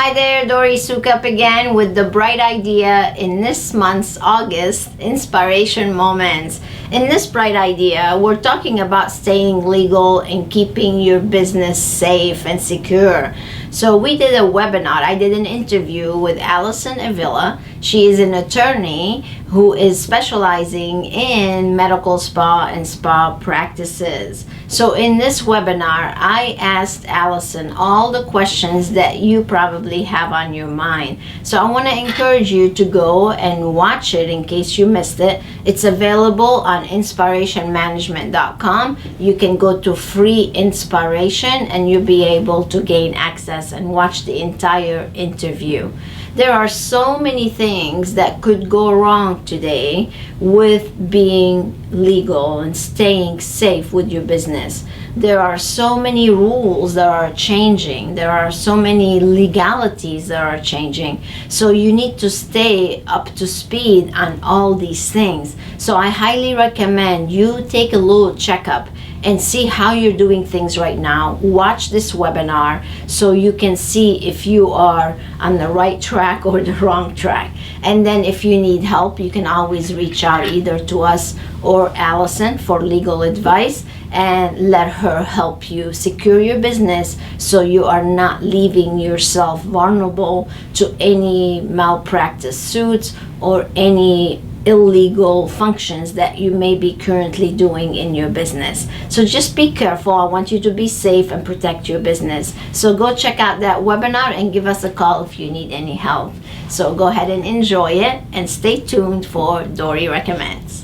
Hi there, Dory Sukup again with the bright idea in this month's August Inspiration Moments. In this bright idea, we're talking about staying legal and keeping your business safe and secure. So we did a webinar. I did an interview with Allyson Avila. She is an attorney who is specializing in medical spa and spa practices. So in this webinar, I asked Allyson all the questions that you probably have on your mind. So I want to encourage you to go and watch it in case you missed it. It's available on InSPArationManagement.com. You can go to free InSPAration and you'll be able to gain access and watch the entire interview. There are so many things that could go wrong today with being legal and staying safe with your business. There are so many rules that are changing. There are so many legalities that are changing. So you need to stay up to speed on all these things. So I highly recommend you take a little checkup and see how you're doing things right now. Watch this webinar so you can see if you are on the right track or the wrong track. And then if you need help, you can always reach out either to us or Allyson for legal advice and let her help you secure your business so you are not leaving yourself vulnerable to any malpractice suits or any illegal functions that you may be currently doing in your business. So just be careful. I want you to be safe and protect your business. So go check out that webinar and give us a call if you need any help. So go ahead and enjoy it and stay tuned for Dory Recommends.